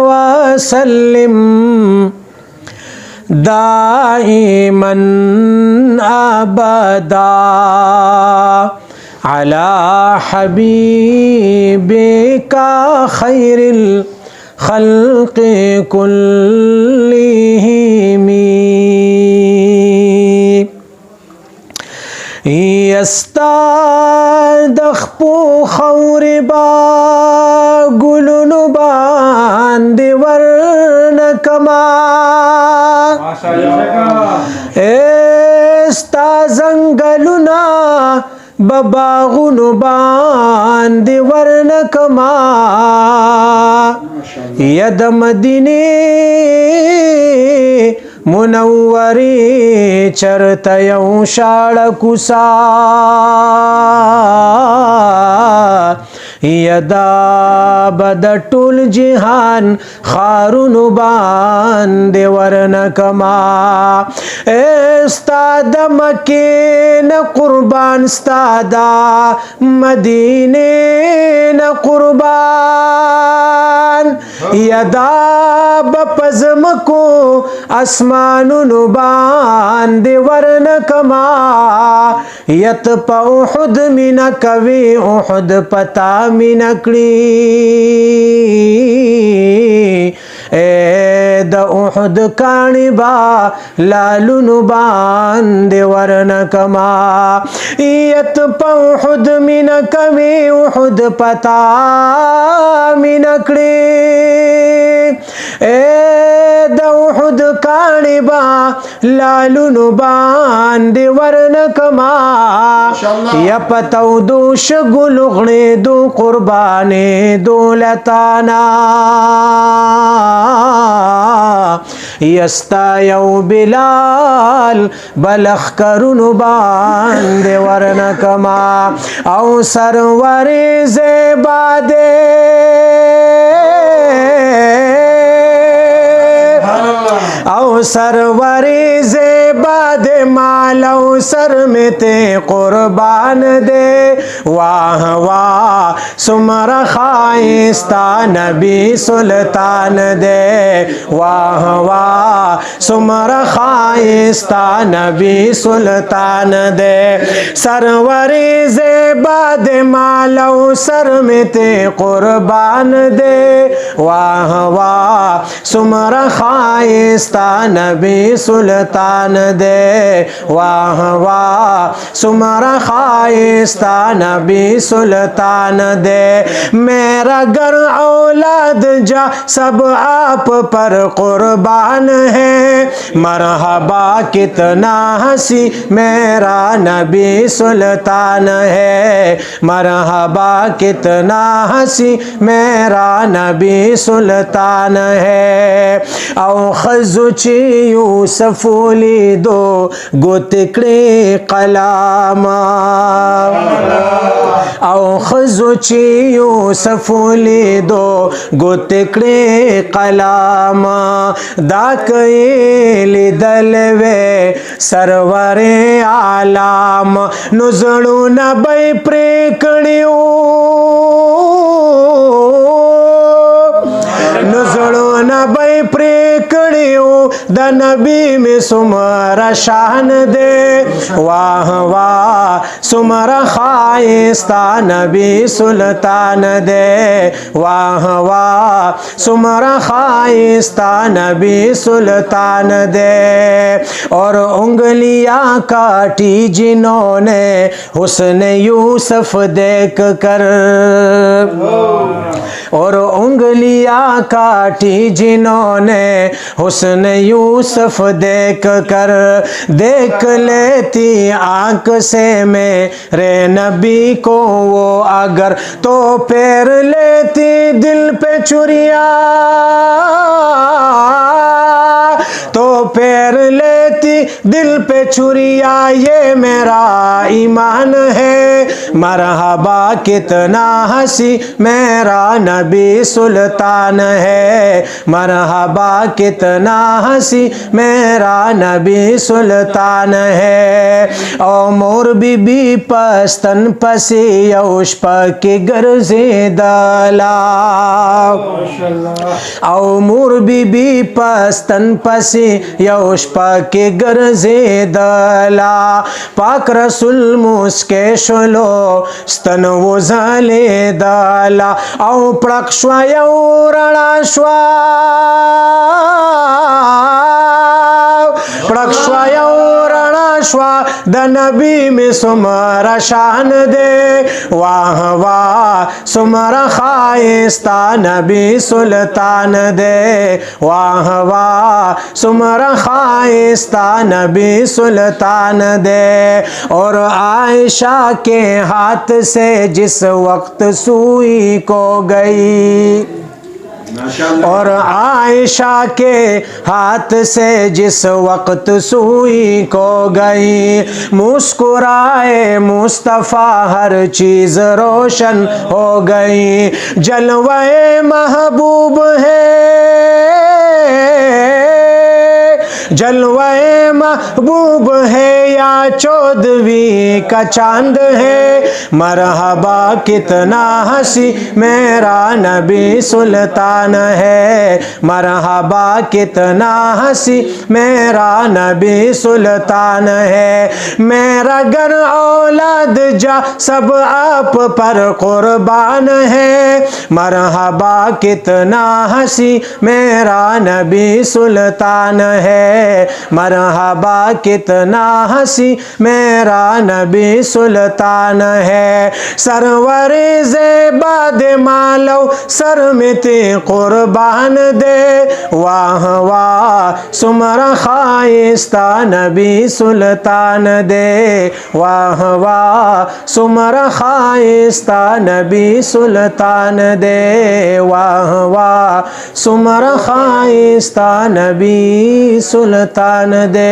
वसल्लिम दाइमन अबदा अला हबीबिका खैरिल खल्क़ि कुल्लिहिमी यस्तादख्पु खौरिबा गुलुनु बांदि वर्णकमा एस्ता जंगलुना बबागुनु बांदि वर्णकमा यद मदीने मुनव्वरी चरतयं शाळकुसा यदा बदटुल जिहान खारुनु बांदे वर्णकमा एस्ताद मक्के न कुर्बान स्तादा मदीने न कुर्बान यदा बपजम को आसमानुनु बांदे वर्णकमा यत पौहुद मिन कवि उहुद पता मिनकड़ी ए द उहुद कानिबा लालुनु बांदे वर्णकमा यत पौहुद मिन कवि उहुद पता मिनकड़ी ए द उहुद कानिबा लालुनु बांदे वर्णकमा यपतौ दोष गुलुगणे दो कुर्बाने दौलताना यस्तायौ बिलाल बलख करुनु बांदे वर्णकमा औ सरवरे ज़ेबादे औ सरवरे ज़ेबादे मालौ सर में ते कुर्बान दे वाह वाह सुमर खाइस्ता नबी सुल्तान दे वाह वाह सुमर खाइस्ता नबी सुल्तान दे सरवरे ज़ेबादे मालौ सर में ते कुर्बान दे वाह वाह सुमर खाइस्ता नबी सुल्तान दे वाह वाह सुमरा खाइस्ता नबी सुल्तान दे मेरा घर औलाद जा सब आप पर कुर्बान है मरहबा कितना हंसी मेरा नबी सुल्तान है मरहबा कितना हंसी मेरा नबी सुल्तान है औ खजुची यूसफुली दो गोतिकड़े कलामा औ खजुची यूसफुली दो गोतिकड़े कलामा दाकयेली दलवे सरवरे आलाम नुजड़ू न बै प्रेकड़ियों नुजड़ो न बै प्रेकड़ियों द नबी में सुमरा शान दे वाह वाह सुमरा खाइस्ता नबी सुल्तान दे वाह वाह सुमरा खाइस्ता नबी सुल्तान दे और उंगलियां काटी जिन्होंने हुस्न यूसुफ देख कर और उंगलियां काटी जिन्होंने हुस्न यूसुफ देख कर देख लेती आंख से मेरे नबी को वो अगर तो फेर लेती दिल पे चुरिया तो फेर लेती दिल पे छुरिया ये मेरा ईमान है मरहबा कितना हंसी मेरा नबी सुल्तान है मरहबा कितना हंसी मेरा नबी सुल्तान है ओ मोर बीबी पस्तन पसी यौश पकी गर्जे दला او مور بی بی پستن پسی یوش پاکی گرزی دلا پاک رسول مسکے شلو ستن وزالی دلا او پڑک شوا یو رڑا شوا پڑک شوا یو رڑا شوا د نبی میں سمرا شان دے واہ واہ سمرا خائستہ نبی سلطان دے واہ واہ سمرا خائستہ نبی سلطان دے اور عائشہ کے ہاتھ سے جس وقت سوئی کو گئی اور عائشہ کے ہاتھ سے جس وقت سوئی کو گئی مسکرائے مصطفیٰ ہر چیز روشن ہو گئی جلوہ محبوب ہے جلوہ محبوب ہے یا چودھویں کا چاند ہے مرحبا کتنا ہنسی میرا نبی سلطان ہے مرحبا کتنا ہنسی میرا نبی سلطان ہے میرا گھر اولاد جا سب آپ پر قربان ہے مرحبا کتنا ہنسی میرا نبی سلطان ہے مرحبا کتنا ہنسی میرا نبی سلطان ہے سرور زیباد مالو سر میں تے قربان دے واہ واہ سمرا خائستہ نبی سلطان دے واہ واہ سمرا خائستہ نبی سلطان دے واہ واہ سمرا خائستہ نبی سلطان دے